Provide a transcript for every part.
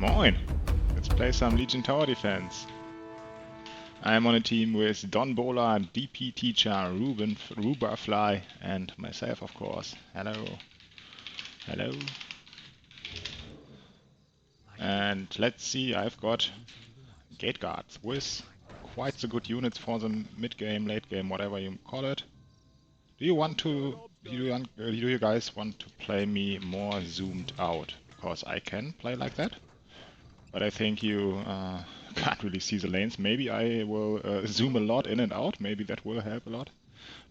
Moin! Let's play some Legion Tower Defense. I'm on a team with Don Bola, DP Teacher, Ruberfly, and myself, of course. Hello. Hello. And let's see, I've got Gate Guards with quite the good units for the mid-game, late-game, whatever you call it. Do you guys want to play me more zoomed out? Because I can play like that. But I think you can't really see the lanes. Maybe I will zoom a lot in and out. Maybe that will help a lot.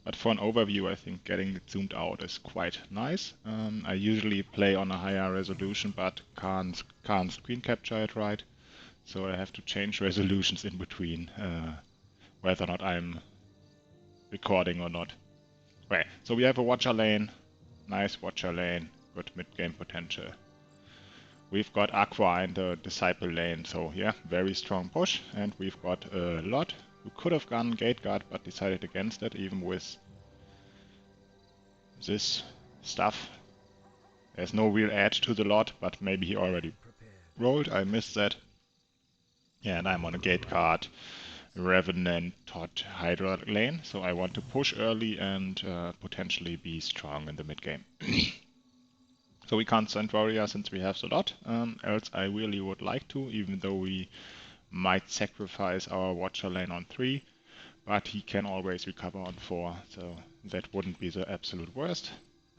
But for an overview, I think getting it zoomed out is quite nice. I usually play on a higher resolution, but can't screen capture it right. So I have to change resolutions in between, whether or not I'm recording or not. Okay, so we have a Watcher lane. Nice Watcher lane. Good mid-game potential. We've got Aqua in the Disciple lane, so yeah, very strong push. And we've got a lot who could have gone Gate Guard, but decided against it, even with this stuff. There's no real edge to the lot, but maybe he already rolled. I missed that. Yeah, and I'm on a Gate Guard, Revenant, Todd, Hydra lane, so I want to push early and potentially be strong in the mid game. So we can't send Warrior since we have the lot, else I really would like to, even though we might sacrifice our Watcher lane on 3, but he can always recover on 4, so that wouldn't be the absolute worst,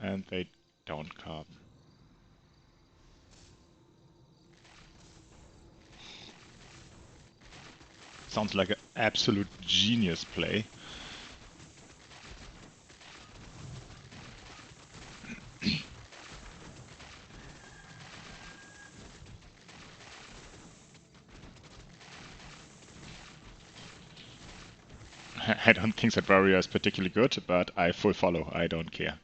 and they don't come. Sounds like an absolute genius play. I don't think that Warrior is particularly good, but I full follow. I don't care.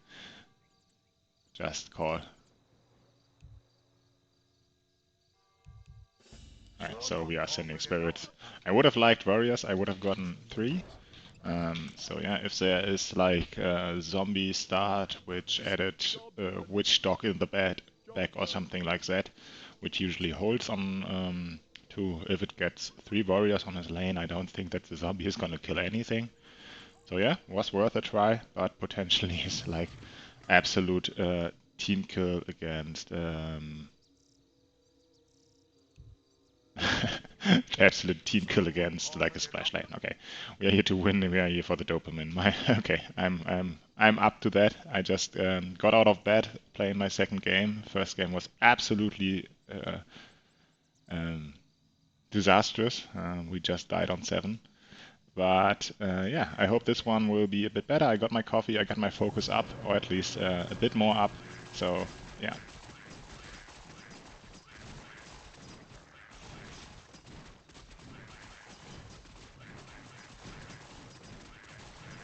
Just call. Alright, so we are sending spirits. I would have liked Warriors. I would have gotten 3. So yeah, if there is like a zombie start which added Witch Dog in the back or something like that, which usually holds on if it gets 3 warriors on his lane, I don't think that the zombie is gonna kill anything. So yeah, was worth a try, but potentially is like absolute team kill against absolute team kill against like a splash lane. Okay, we are here to win. We are here for the dopamine. Okay, I'm up to that. I just got out of bed playing my second game. First game was absolutely disastrous. We just died on 7. But yeah, I hope this one will be a bit better. I got my coffee, I got my focus up, or at least a bit more up. So yeah.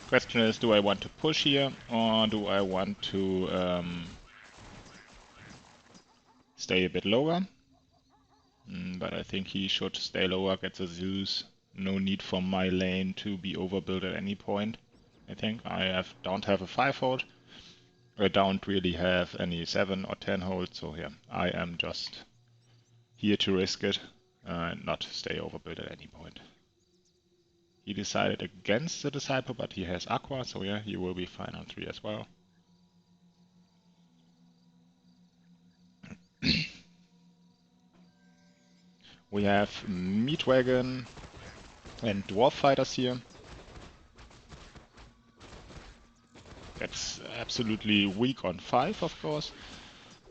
Question is, do I want to push here, or do I want to stay a bit lower? But I think he should stay lower, get the Zeus. No need for my lane to be overbuilt at any point. I think I don't have a 5-hold. I don't really have any 7 or 10 holds, so yeah, I am just here to risk it and not stay overbuilt at any point. He decided against the Disciple, but he has Aqua, so yeah, he will be fine on 3 as well. We have Meat Wagon and Dwarf Fighters here. That's absolutely weak on 5, of course,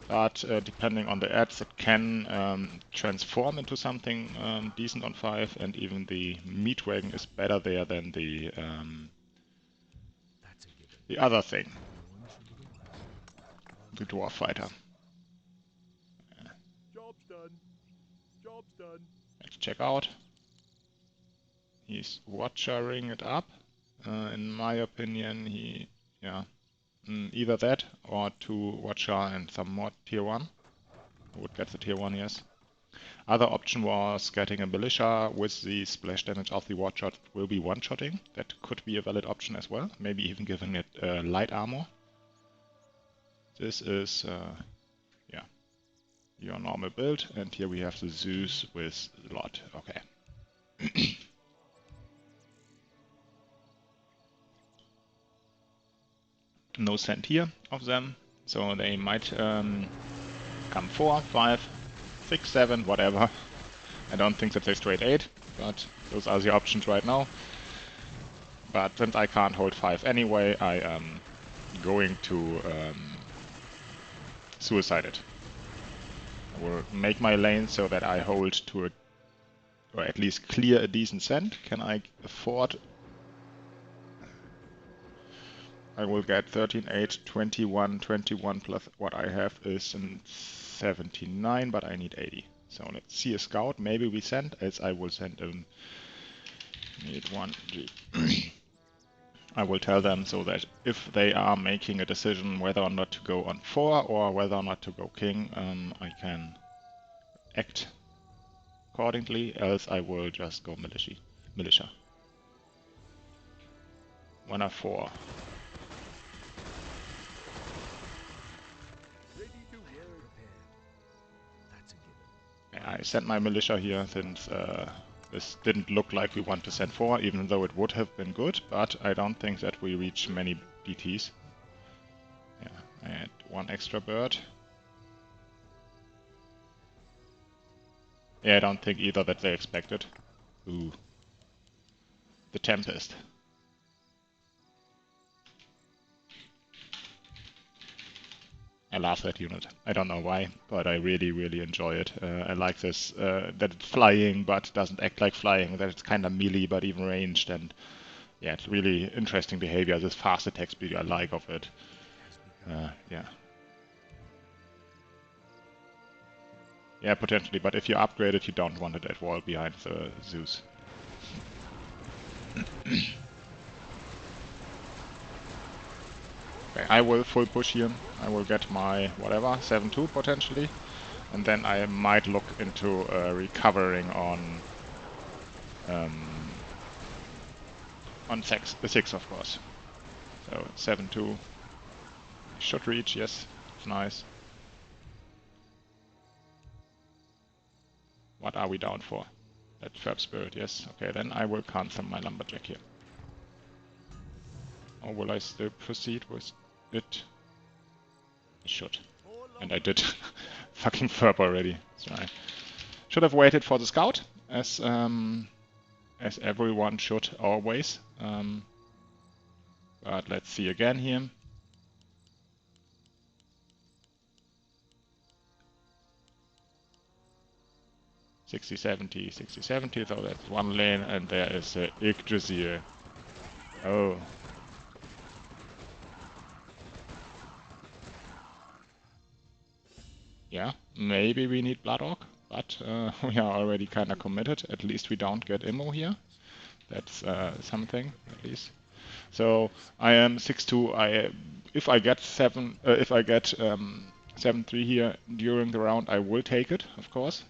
but depending on the ads, it can transform into something decent on 5, and even the Meat Wagon is better there than the other thing, the Dwarf Fighter. Job's done. Job's done. Let's check out. He's watchering it up. In my opinion, either that or 2 watcher and some more tier 1. I would get the tier 1, yes. Other option was getting a militia with the splash damage of the watcher will be one-shotting. That could be a valid option as well. Maybe even giving it light armor. This is, yeah, your normal build, and here we have the Zeus with Lot. Okay. No send here of them, so they might come 4, 5, 6, 7, whatever. I don't think that they straight 8, but those are the options right now. But since I can't hold 5 anyway, I am going to suicide it. I will make my lane so that I hold to a, or at least clear a decent send. Can I afford? I will get 13, 8, 21, 21 plus what I have is 79, but I need 80. So let's see a scout. Maybe we send, as I will send a need 1 G. I will tell them so that if they are making a decision whether or not to go on 4 or whether or not to go king, I can act accordingly, else I will just go militia. 1 or 4. I sent my militia here since this didn't look like we want to send 4, even though it would have been good, but I don't think that we reach many BTs. Yeah, I had 1 extra bird. Yeah, I don't think either that they expected. Ooh. The Tempest. I love that unit. I don't know why, but I really, really enjoy it. I like this, that it's flying but doesn't act like flying, that it's kind of melee but even ranged, and yeah, it's really interesting behavior, this fast attack speed I like of it. Yeah. Yeah, potentially, but if you upgrade it, you don't want it at all behind the Zeus. Okay, I will full push here. I will get my, whatever, 7-2 potentially. And then I might look into recovering on 6, of course. So 7-2 should reach, yes, it's nice. What are we down for? That Trap Spirit, yes. Okay, then I will cancel my Lumberjack here. Or will I still proceed with it? I should. And I did. Fucking Furb already. Sorry. Should have waited for the scout, as everyone should always. But let's see again here. '60, 70, 60, 70, so that's 1 lane, and there is Yggdrasil. Oh. Yeah, maybe we need Blood Orc, but we are already kinda committed. At least we don't get Immo here. That's something, at least. So I am 6-2. If I get 7-3 here during the round, I will take it, of course.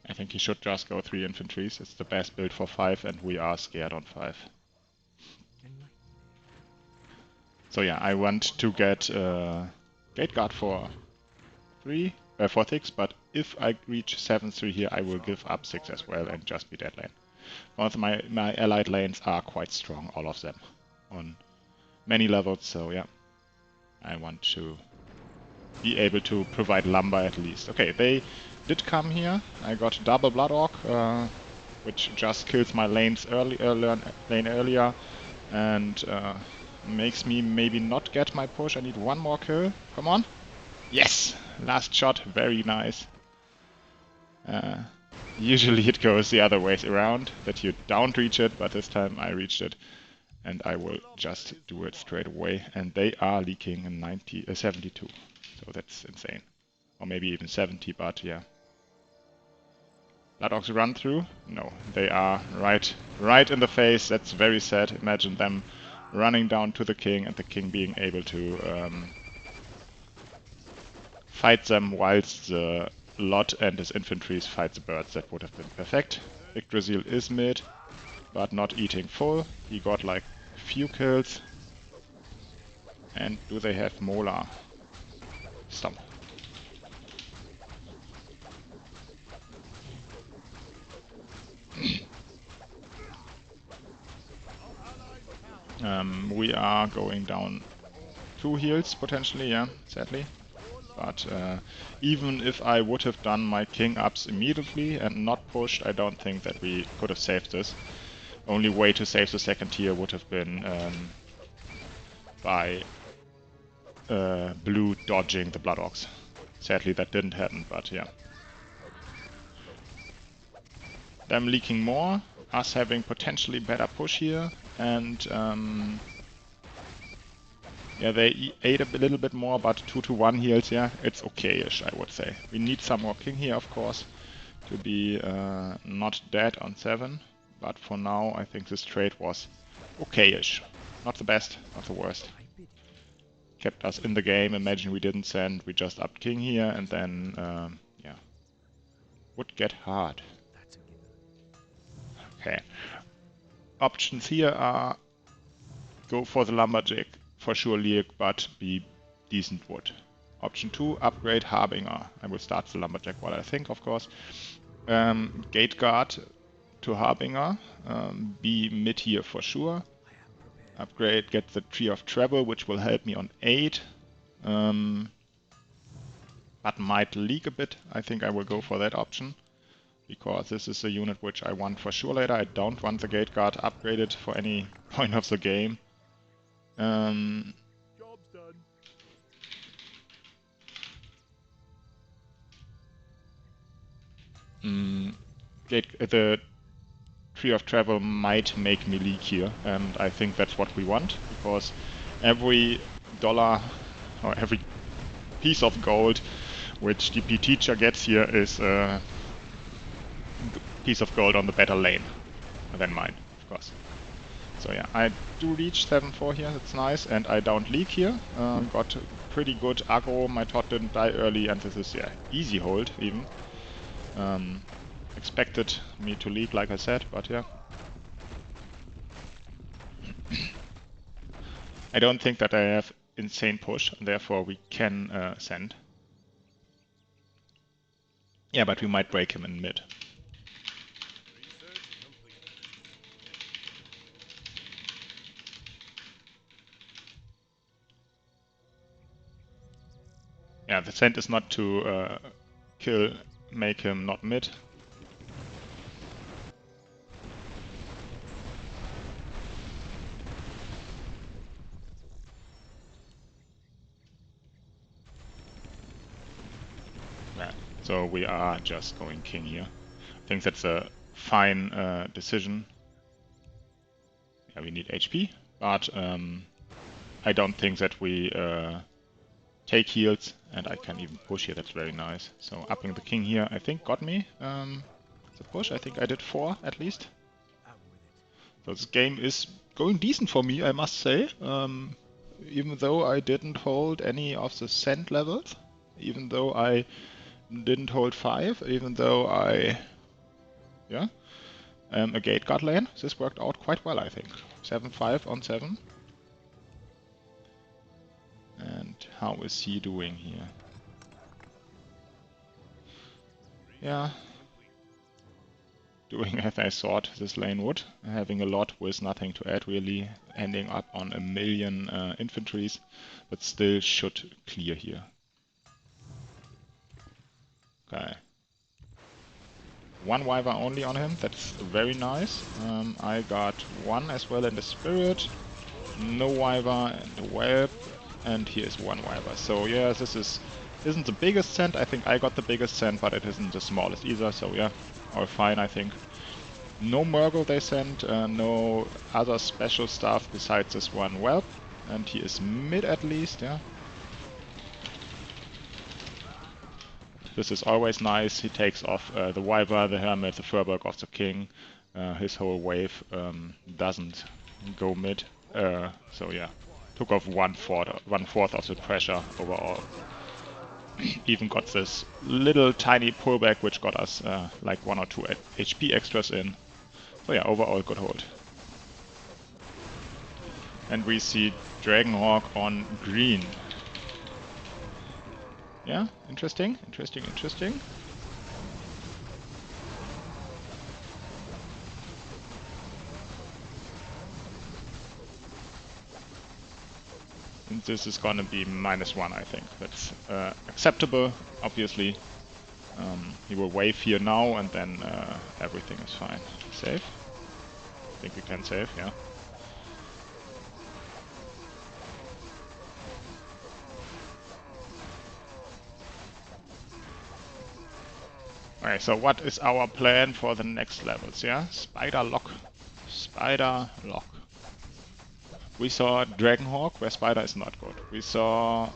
I think he should just go 3 infantries. It's the best build for 5, and we are scared on 5. So yeah, I want to get Gate Guard for 6, but if I reach 7-3 here, I will give up 6 as well and just be dead lane. Both my allied lanes are quite strong, all of them, on many levels, so yeah. I want to be able to provide lumber at least. Okay, they did come here. I got double Blood Orc, which just kills my lane earlier, and makes me maybe not get my push. I need 1 more kill. Come on. Yes! Last shot. Very nice. Usually it goes the other way around, that you don't reach it, but this time I reached it. And I will just do it straight away. And they are leaking in 72. So that's insane. Or maybe even 70, but yeah. Blood Orcs run through? No, they are right in the face. That's very sad. Imagine them running down to the king and the king being able to fight them whilst the Lot and his infantry fight the birds. That would have been perfect. Yggdrasil is mid. but not eating full. He got like a few kills. And do they have Molar? Stop. We are going down 2 heals potentially, yeah, sadly. But even if I would have done my king ups immediately and not pushed, I don't think that we could have saved this. Only way to save the second tier would have been by blue dodging the Blood Ox. Sadly that didn't happen, but yeah. Them leaking more, us having potentially better push here, and yeah, they ate a little bit more, but 2-1 heals, yeah, it's okay-ish, I would say. We need some more king here, of course, to be not dead on 7, but for now I think this trade was okay-ish. Not the best, not the worst. Kept us in the game. Imagine we didn't send, we just upped king here, and then, yeah, would get hard. Okay. Options here are go for the lumberjack, for sure League, but be decent wood. Option 2, upgrade Harbinger. I will start the lumberjack while I think, of course. Gate guard to Harbinger, be mid here for sure. Upgrade, get the Tree of Travel, which will help me on 8. But might leak a bit. I think I will go for that option, because this is a unit which I want for sure later. I don't want the Gate Guard upgraded for any point of the game. Job's done. The Tree of Travel might make me leak here, and I think that's what we want, because every dollar or every piece of gold which DP Teacher gets here is a piece of gold on the better lane than mine, of course. So yeah, I do reach 7-4 here, that's nice, and I don't leak here. Got pretty good aggro, my Todd didn't die early, and this is, yeah, easy hold even. Expected me to leak, like I said, but yeah. I don't think that I have insane push, and therefore we can send. Yeah, but we might break him in mid. Yeah, the send is not to make him not mid. Yeah, so we are just going king here. I think that's a fine decision. Yeah, we need HP, but I don't think that we take heals, and I can even push here, that's very nice. So upping the king here, I think got me the push. I think I did 4 at least. So this game is going decent for me, I must say. Even though I didn't hold any of the send levels, even though I didn't hold 5, even though I, yeah, a gate guard lane, this worked out quite well, I think. 7-5 on 7. And how is he doing here? Yeah, doing as I thought this lane would, having a lot with nothing to add really, ending up on 1 million infantries, but still should clear here. Okay. 1 Wyver only on him, that's very nice. I got 1 as well in the Spirit, no Wyver and the Whelp, and here is 1 Wyver. So yeah, this isn't the biggest send, I think I got the biggest send, but it isn't the smallest either, so yeah, all fine I think. No Murgle they sent, no other special stuff besides this 1 Whelp, and he is mid at least, yeah. This is always nice. He takes off the Wyver, the Hermit, the Furbolg of the King. His whole wave doesn't go mid. So yeah, took off 1/4 of the pressure overall. Even got this little tiny pullback which got us like 1 or 2 HP extras in. So yeah, overall good hold. And we see Dragonhawk on green. Yeah, interesting, interesting, interesting. And this is gonna be -1, I think. That's acceptable, obviously. He will wave here now, and then everything is fine. Save? I think we can save, yeah. Okay, so what is our plan for the next levels, yeah? Spider lock. Spider lock. We saw Dragonhawk, where Spider is not good. We saw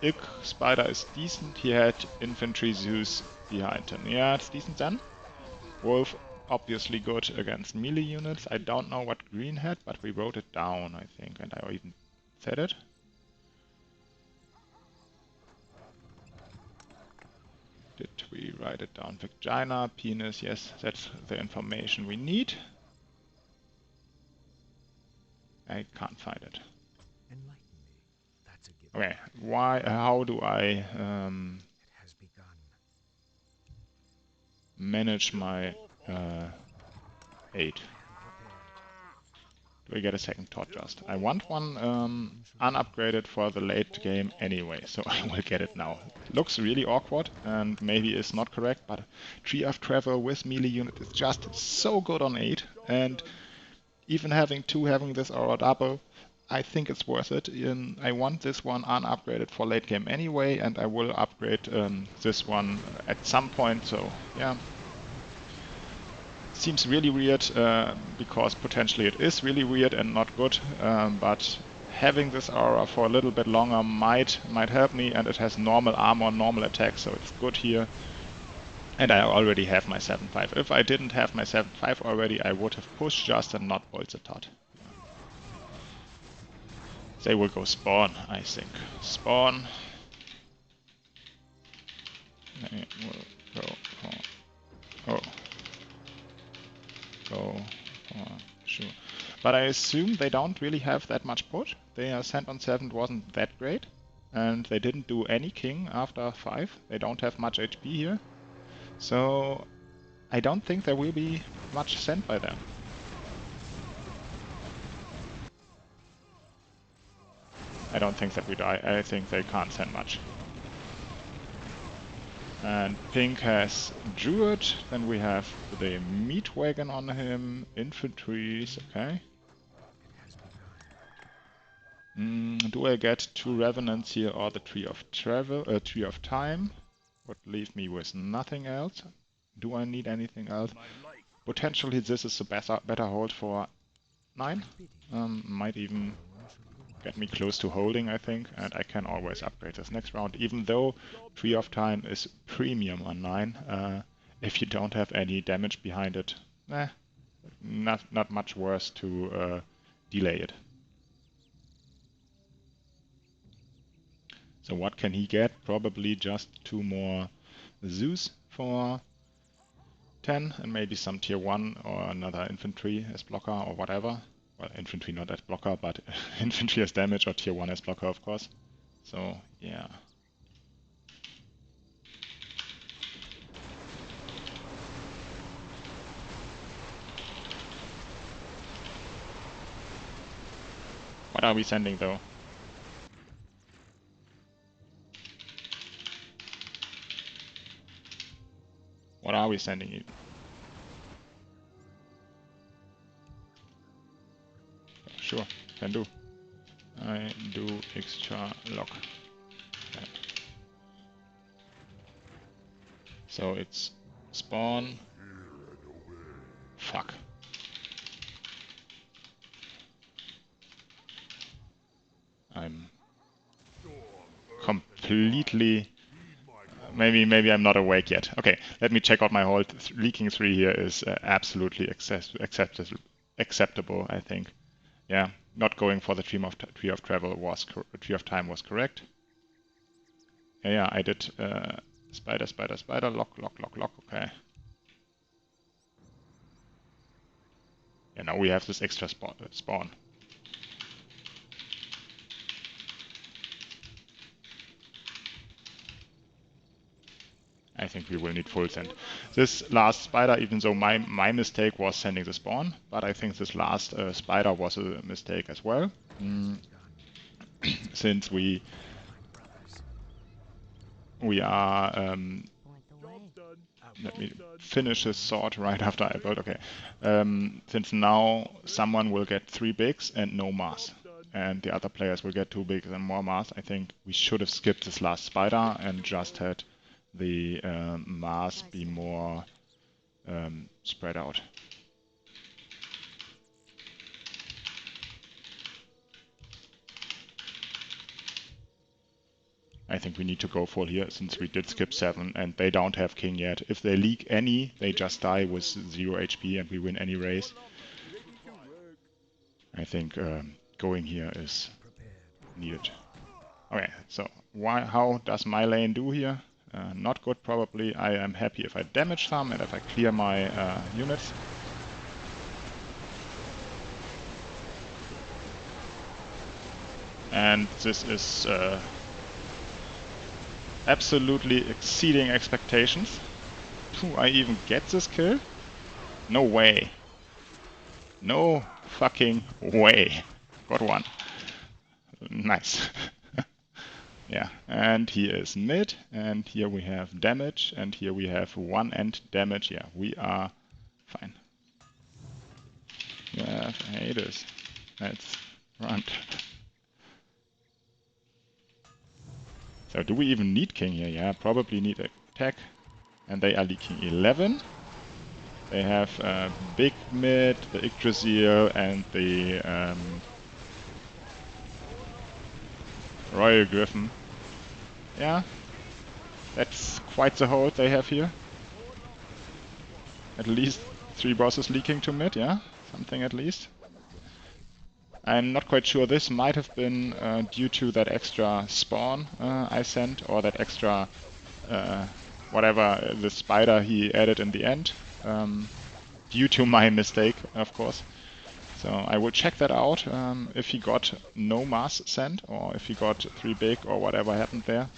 Ick, Spider is decent. He had Infantry Zeus behind him. Yeah, it's decent then. Wolf, obviously good against melee units. I don't know what green had, but we wrote it down, I think, and I even said it. Did we write it down? Vagina, penis, yes, that's the information we need. I can't find it. Okay, how do I manage my 8? Do I get a second thought just? I want one unupgraded for the late game anyway, so I will get it now. Looks really awkward and maybe is not correct, but Tree of Travel with melee unit is just so good on 8, and even having this aura double, I think it's worth it. I want this one unupgraded for late game anyway, and I will upgrade this one at some point, so yeah. Seems really weird, because potentially it is really weird and not good, but having this aura for a little bit longer might help me, and it has normal armor, normal attack, so it's good here. And I already have my 7-5. If I didn't have my 7-5 already, I would have pushed just and not Bolt the Tot. They will go spawn, I think. Spawn. They will go for... Oh. Go for... Sure. But I assume they don't really have that much push. Their Sand on 7 wasn't that great. And they didn't do any king after 5. They don't have much HP here. So I don't think there will be much sent by them. I don't think that we die. I think they can't send much. And pink has Druid, then we have the meat wagon on him, infantries, okay. Do I get 2 revenants here or the tree of time? Would leave me with nothing else. Do I need anything else? Potentially this is a better hold for 9. Might even get me close to holding, I think, and I can always upgrade this next round, even though Tree of Time is premium on 9. If you don't have any damage behind it, not much worse to delay it. So what can he get? Probably just 2 more Zeus for 10, and maybe some tier 1 or another infantry as blocker or whatever. Well, infantry not as blocker, but infantry as damage, or tier 1 as blocker, of course. So, yeah. What are we sending, though? What are we sending you? Sure, can do. I do extra lock. Okay. So it's spawn. Fuck. I'm completely... Maybe I'm not awake yet. Okay, let me check out my hold. Leaking 3 here is absolutely acceptable, I think. Yeah, not going for the tree of time was correct. Yeah, I did spider, lock, okay. And now we have this extra spawn. I think we will need full send. This last spider, even though my mistake was sending the spawn, but I think this last spider was a mistake as well. Since we are let me finish this thought right after I build. Okay. Since now someone will get 3 bigs and no mass, and the other players will get 2 bigs and more mass, I think we should have skipped this last spider and just had the mass be more spread out. I think we need to go full here since we did skip 7 and they don't have king yet. If they leak any, they just die with 0 HP and we win any race. I think going here is needed. Okay, so how does my lane do here? Not good probably. I am happy if I damage some and if I clear my units. And this is absolutely exceeding expectations. Do I even get this kill? No way. No fucking way. Got one. Nice. Yeah, and here is mid, and here we have damage, and here we have 1 end damage. Yeah, we are fine. Yeah, I hate this. Let's run. So do we even need king here? Yeah, probably need a attack. And they are leaking 11. They have big mid, the Yggdrasil, and the Royal Griffin. Yeah, that's quite the hold they have here. At least 3 bosses leaking to mid, yeah? Something at least. I'm not quite sure. This might have been due to that extra spawn I sent, or that extra whatever the spider he added in the end. Due to my mistake, of course. So I will check that out if he got no mass sent, or if he got 3 big, or whatever happened there.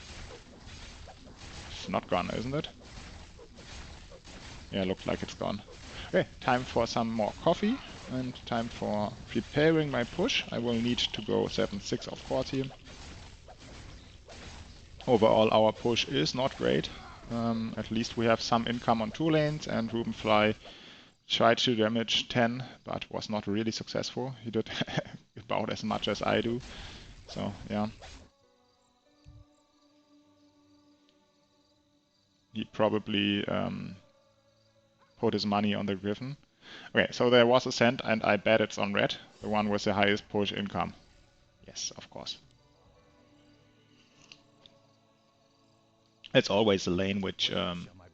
It's not gone, isn't it? Yeah, looked like it's gone. Okay, time for some more coffee and time for preparing my push. I will need to go 7-6 of course here. Overall our push is not great. At least we have some income on 2 lanes, and Rubenfly tried to damage 10 but was not really successful. He did about as much as I do. So yeah. He probably put his money on the Griffin. Okay, so there was a cent and I bet it's on red, the one with the highest push income. Yes, of course. It's always the lane which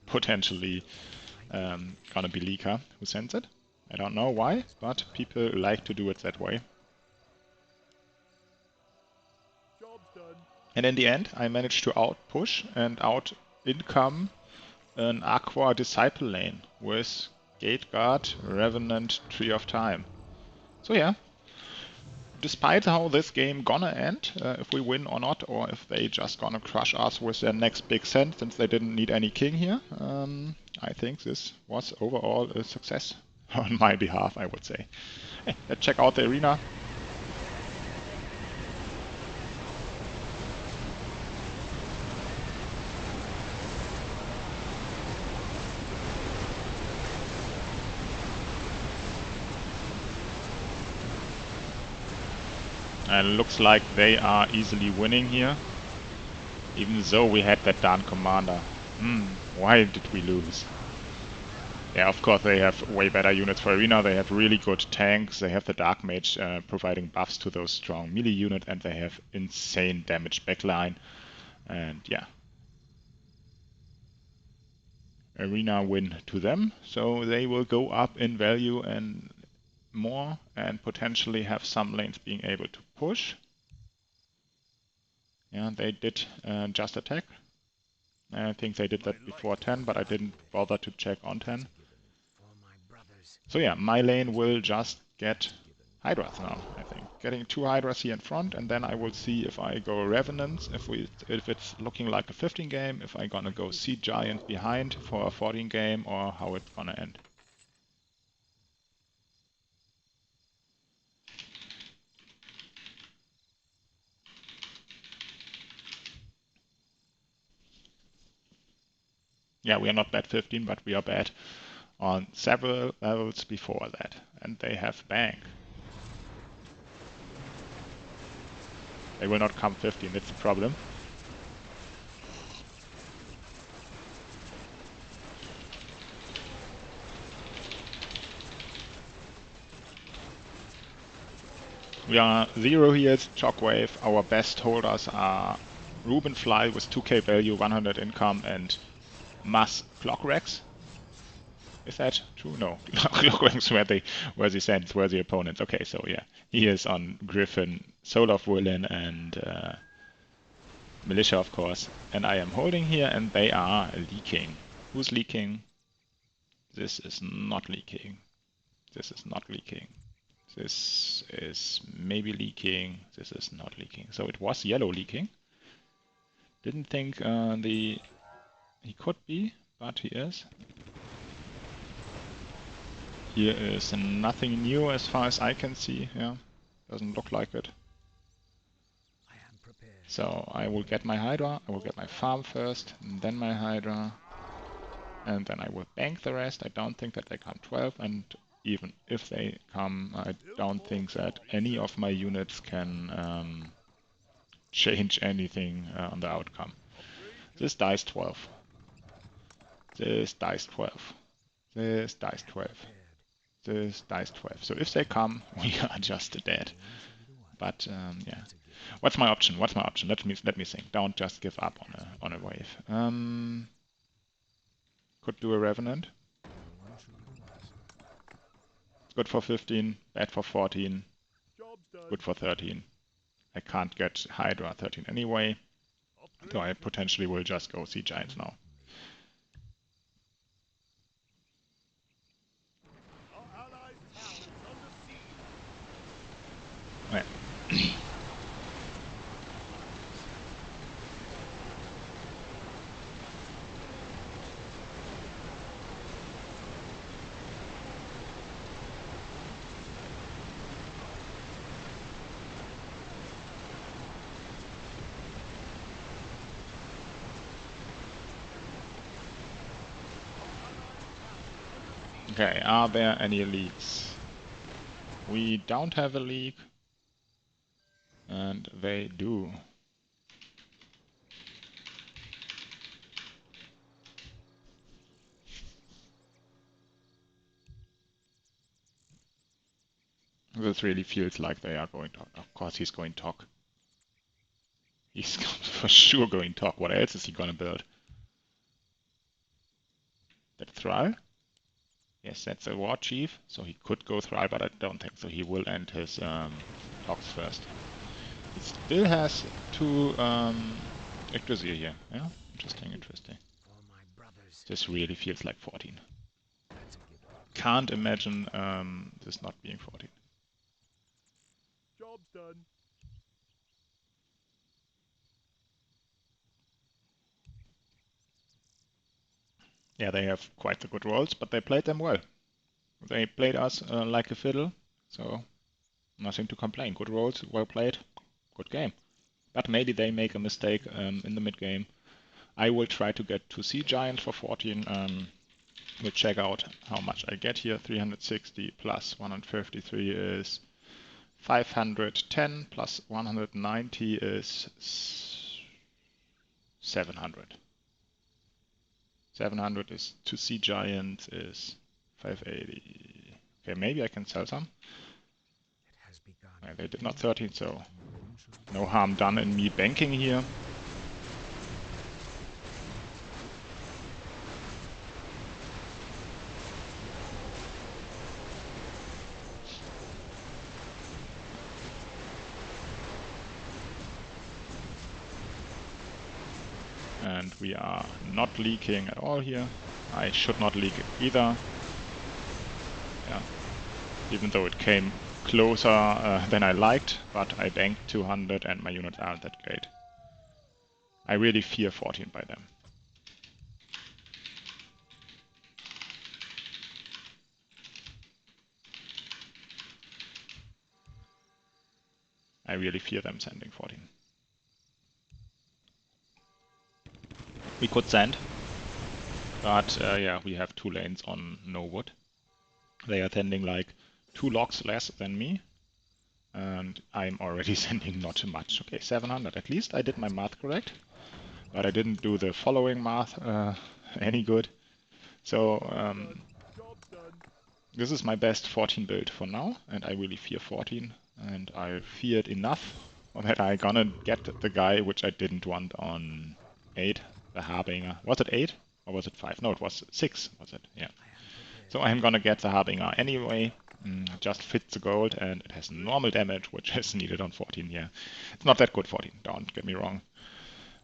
potentially gonna be Lika who sends it. I don't know why, but people like to do it that way. And in the end, I managed to out-push and out-income an Aqua Disciple lane with Gate Guard, Revenant, Tree of Time. So yeah, despite how this game gonna end, if we win or not, or if they just gonna crush us with their next big send, since they didn't need any king here, I think this was overall a success on my behalf, I would say. Hey, let's check out the arena. And looks like they are easily winning here. Even though we had that Darn Commander. Why did we lose? Yeah, of course they have way better units for arena. They have really good tanks. They have the Dark Mage providing buffs to those strong melee units, and they have insane damage backline. And yeah. Arena win to them, so they will go up in value and more, and potentially have some lanes being able to push. Yeah, they did just attack. I think they did that before 10, but I didn't bother to check on 10. So yeah, my lane will just get Hydras now, I think. Getting 2 Hydras here in front, and then I will see if I go Revenants, if it's looking like a 15 game, if I'm gonna go Sea Giant behind for a 14 game, or how it's gonna end. Yeah, we are not bad 15, but we are bad on several levels before that. And they have Bank. They will not come 15, that's the problem. We are 0 heals, Shockwave. Our best holders are Ruben Fly with 2k value, 100 income, and Mass Clockrex. Is that true? No. Clockrex were the Saints, were the opponents. Okay, so yeah. He is on Griffin, Soul of Villain, and Militia, of course. And I am holding here, and they are leaking. Who's leaking? This is not leaking. This is not leaking. This is maybe leaking. This is not leaking. So it was yellow leaking. Didn't think he could be, but he is. Here is nothing new as far as I can see. Yeah, doesn't look like it. So I will get my Hydra. I will get my farm first, and then my Hydra. And then I will bank the rest. I don't think that they come 12, and even if they come, I don't think that any of my units can change anything on the outcome. This dies 12. This dies 12. This dies 12. This dies 12. So if they come, we are just dead. But yeah. What's my option? What's my option? Let me think. Don't just give up on a wave. Could do a Revenant. Good for 15, bad for 14, good for 13. I can't get Hydra 13 anyway, so I potentially will just go Sea Giants now. Yeah. Okay, are there any leaks? We don't have a leak, and they do. This really feels like they are going to. Of course, he's going talk. He's for sure going talk. What else is he gonna build? That Thrall? Yes, that's a War Chief, so he could go Thrall, but I don't think so. He will end his talks first. It still has 2 Yggdrasil here. Yeah, interesting, interesting. This really feels like 14. Can't imagine this not being 14. Job's done. Yeah, they have quite the good roles, but they played them well. They played us like a fiddle, so nothing to complain. Good roles, well played, good game. But maybe they make a mistake in the mid game. I will try to get to Sea Giant for 14. We'll check out how much I get here. 360 plus 153 is 510 plus 190 is 700. 700 is to Sea Giant is 580. Okay, maybe I can sell some. They did not 13, so no harm done in me banking here. And we are not leaking at all here. I should not leak either. Yeah. Even though it came closer than I liked, but I banked 200 and my units aren't that great. I really fear 14 by them. I really fear them sending 14. We could send, but yeah, we have 2 lanes on no wood. They are sending like 2 logs less than me, and I'm already sending not too much. Okay, 700. At least I did my math correct, but I didn't do the following math any good. So this is my best 14 build for now, and I really fear 14, and I feared enough that I gonna get the guy which I didn't want on 8, the Harbinger. Was it 8 or was it 5? No, it was 6, was it? Yeah. So I'm gonna get the Harbinger anyway. Just fits the gold, and it has normal damage, which is needed on 14 here. It's not that good 14, don't get me wrong.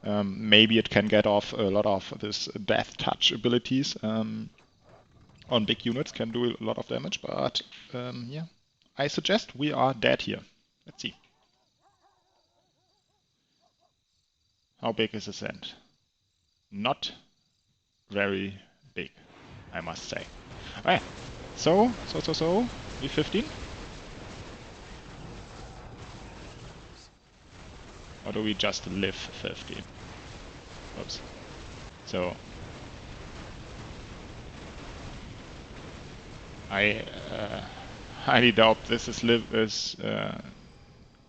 Maybe it can get off a lot of this death touch abilities on big units, can do a lot of damage, but yeah. I suggest we are dead here. Let's see. How big is the sand? Not very big, I must say. Okay, so, V15? Or do we just live 15? Oops. So, I highly doubt this is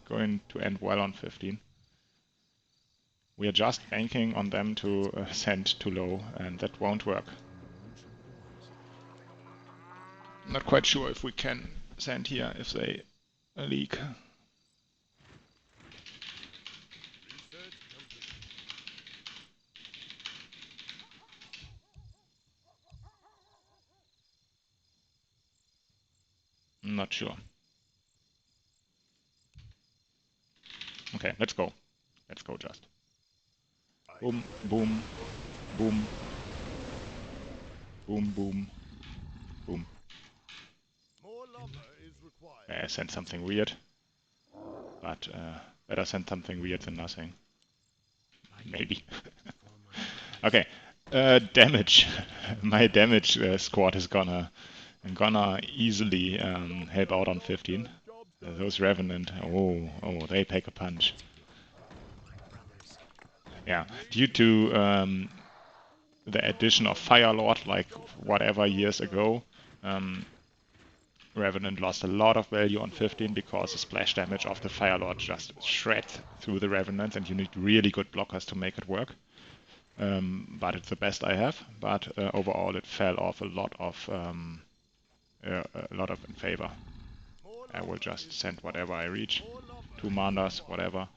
going to end well on 15. We are just banking on them to send too low, and that won't work. I'm not quite sure if we can send here if they leak. I'm not sure. Okay, let's go. Let's go just. Boom, boom, boom, boom, boom, boom. I sent something weird, but better send something weird than nothing. Maybe. Okay, damage. My damage squad is gonna easily help out on 15. Those Revenant, oh, they pack a punch. Yeah, due to the addition of Firelord, like whatever years ago, Revenant lost a lot of value on 15 because the splash damage of the Firelord just shreds through the Revenants, and you need really good blockers to make it work. But it's the best I have. But overall, it fell off a lot of in favor. I will just send whatever I reach, 2 manas, whatever,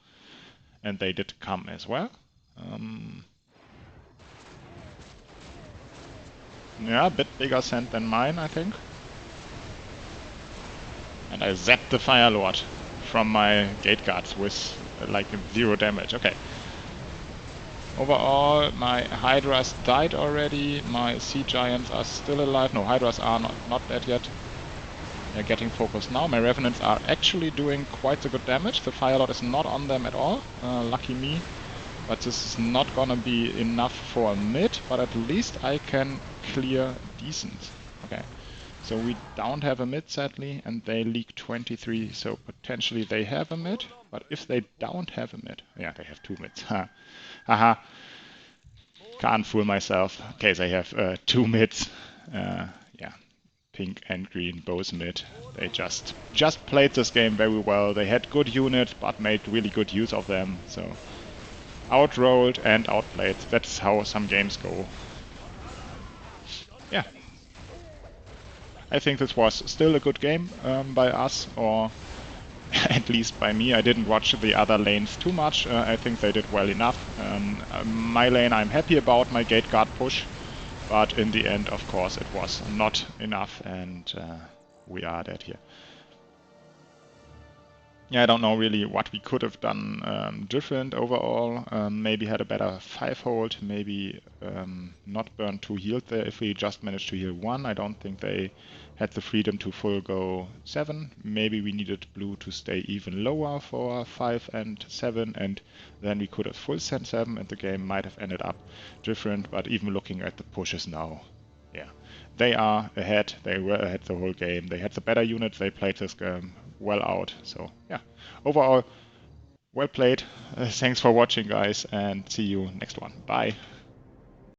and they did come as well. Yeah, a bit bigger send than mine, I think. And I zapped the Firelord from my gate guards with like 0 damage. Okay. Overall, my Hydras died already. My Sea Giants are still alive. No, Hydras are not dead yet. They're getting focused now. My Revenants are actually doing quite a good damage. The Firelord is not on them at all. Lucky me. But this is not gonna be enough for a mid, but at least I can clear decent. Okay. So we don't have a mid, sadly, and they leak 23, so potentially they have a mid. But if they don't have a mid... Yeah, they have 2 mids. Haha. Can't fool myself. Okay, they have 2 mids. Yeah. Pink and green, both mid. They just played this game very well. They had good units, but made really good use of them. So outrolled and outplayed. That's how some games go. Yeah. I think this was still a good game by us, or at least by me. I didn't watch the other lanes too much. I think they did well enough. My lane I'm happy about, my gate guard push. But in the end, of course, it was not enough, and we are dead here. Yeah, I don't know really what we could have done different overall. Maybe had a better 5-hold, maybe not burn 2 healed there if we just managed to heal 1. I don't think they had the freedom to full go 7. Maybe we needed blue to stay even lower for 5 and 7, and then we could have full sent 7 and the game might have ended up different. But even looking at the pushes now, yeah, they are ahead. They were ahead the whole game. They had the better units. They played this game well out. So yeah, overall, well played. Thanks for watching, guys, and see you next one. Bye.